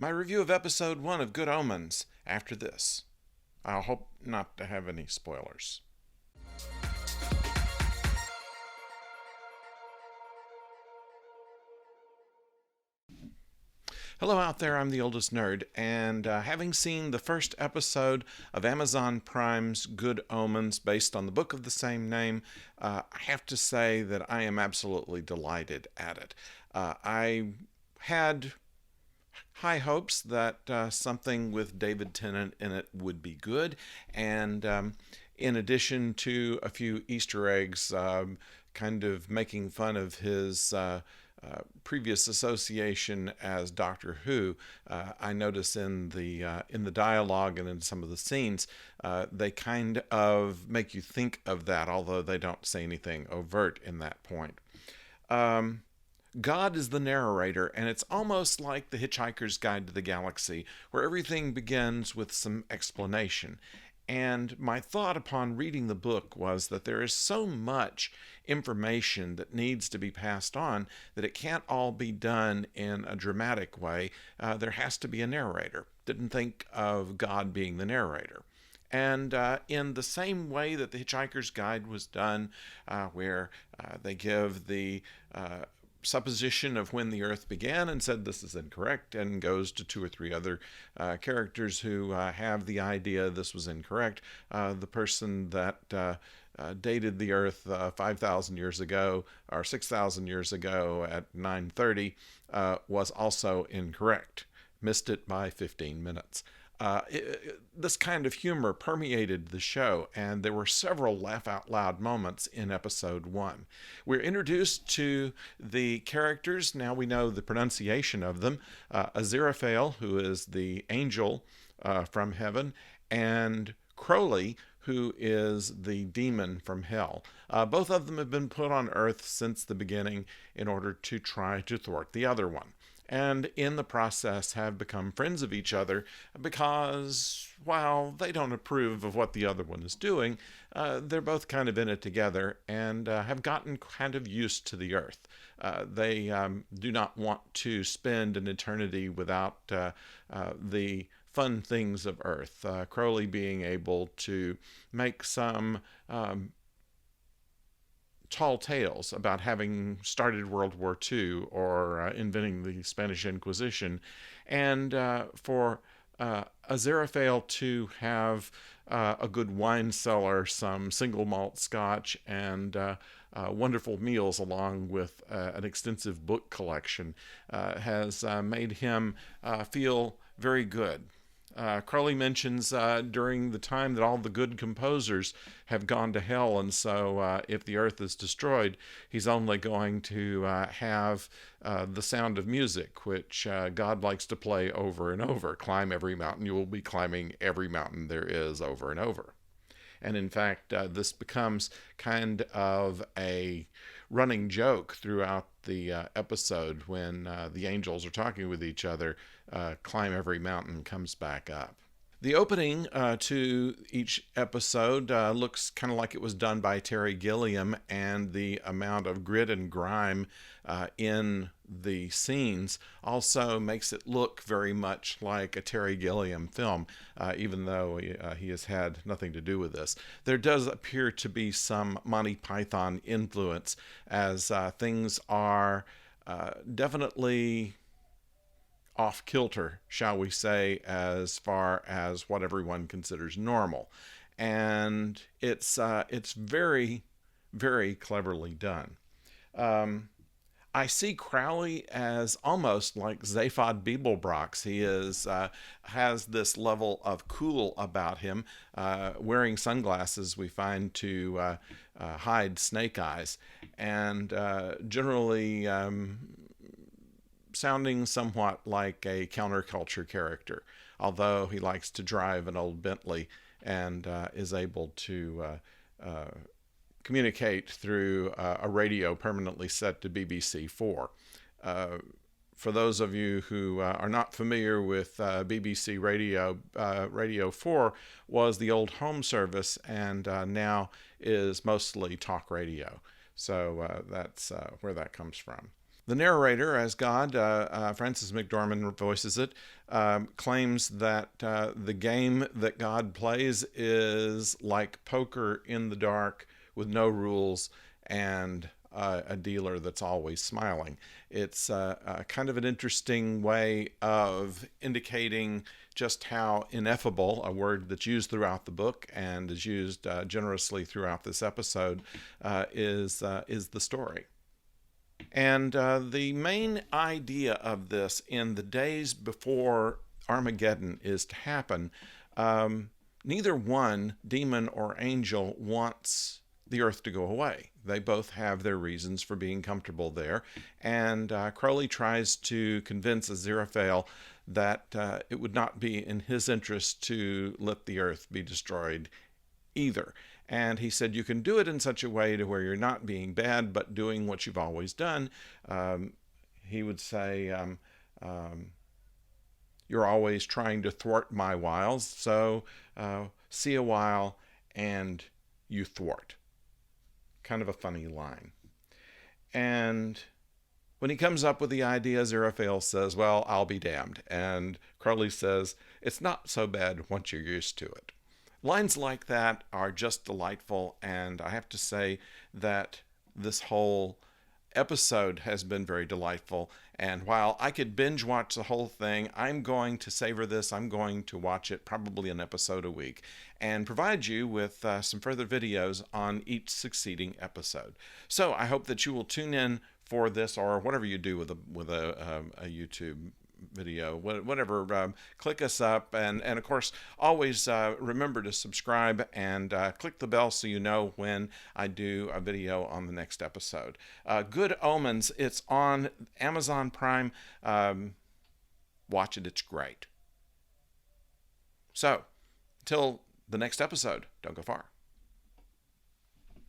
my review of episode 1 of Good Omens after this. I hope not to have any spoilers. Hello out there, I'm the oldest nerd, and having seen the first episode of Amazon Prime's Good Omens based on the book of the same name, I have to say that I am absolutely delighted at it. I had high hopes that something with David Tennant in it would be good, and in addition to a few Easter eggs, kind of making fun of his previous association as Doctor Who, I notice in the dialogue and in some of the scenes, they kind of make you think of that, although they don't say anything overt in that point. God is the narrator, and it's almost like The Hitchhiker's Guide to the Galaxy, where everything begins with some explanation. And my thought upon reading the book was that there is so much information that needs to be passed on that it can't all be done in a dramatic way. There has to be a narrator. Didn't think of God being the narrator. And in the same way that The Hitchhiker's Guide was done, where they give the supposition of when the earth began and said this is incorrect, and goes to two or three other characters who have the idea this was incorrect. The person that dated the earth 5,000 years ago or 6,000 years ago at 9:30 was also incorrect. Missed it by 15 minutes. This kind of humor permeated the show, and there were several laugh out loud moments in episode 1. We're introduced to the characters. Now we know the pronunciation of them. Aziraphale, who is the angel from heaven, and Crowley, who is the demon from hell. Both of them have been put on Earth since the beginning in order to try to thwart the other one, and in the process have become friends of each other because, while they don't approve of what the other one is doing, they're both kind of in it together and have gotten kind of used to the earth. They do not want to spend an eternity without the fun things of earth. Crowley being able to make some tall tales about having started World War II or inventing the Spanish Inquisition, and for Aziraphale to have a good wine cellar, some single malt scotch, and wonderful meals along with an extensive book collection has made him feel very good. Crowley mentions during the time that all the good composers have gone to hell, and so if the earth is destroyed, he's only going to have the sound of music, which God likes to play over and over. Climb every mountain, you will be climbing every mountain there is over and over. And in fact, this becomes kind of a running joke throughout the episode when the angels are talking with each other. Climb every mountain comes back up. The opening to each episode looks kind of like it was done by Terry Gilliam, and the amount of grit and grime in the scenes also makes it look very much like a Terry Gilliam film, even though he has had nothing to do with this. There does appear to be some Monty Python influence, as things are definitely off kilter, shall we say, as far as what everyone considers normal, and it's very, very cleverly done. I see Crowley as almost like Zaphod Beeblebrox. He has this level of cool about him, wearing sunglasses we find to hide snake eyes, and generally sounding somewhat like a counterculture character, although he likes to drive an old Bentley and is able to communicate through a radio permanently set to BBC4. For those of you who are not familiar with BBC Radio, Radio 4 was the old home service, and now is mostly talk radio. So that's where that comes from. The narrator, as God, Francis McDormand voices it, claims that the game that God plays is like poker in the dark with no rules and a dealer that's always smiling. It's kind of an interesting way of indicating just how ineffable, a word that's used throughout the book and is used generously throughout this episode, is the story. And the main idea of this in the days before Armageddon is to happen, neither one, demon or angel, wants the earth to go away. They both have their reasons for being comfortable there. And Crowley tries to convince Aziraphale that it would not be in his interest to let the earth be destroyed either. And he said, you can do it in such a way to where you're not being bad, but doing what you've always done. He would say, you're always trying to thwart my wiles, so see a wile and you thwart. Kind of a funny line. And when he comes up with the idea, Aziraphale says, well, I'll be damned. And Crowley says, it's not so bad once you're used to it. Lines like that are just delightful, and I have to say that this whole episode has been very delightful. And while I could binge watch the whole thing, I'm going to savor this. I'm going to watch it probably an episode a week and provide you with some further videos on each succeeding episode. So I hope that you will tune in for this, or whatever you do with a YouTube video, whatever. Click us up, and of course always remember to subscribe and click the bell so you know when I do a video on the next episode. Good Omens, it's on Amazon Prime. Watch it, it's great. So until the next episode, don't go far.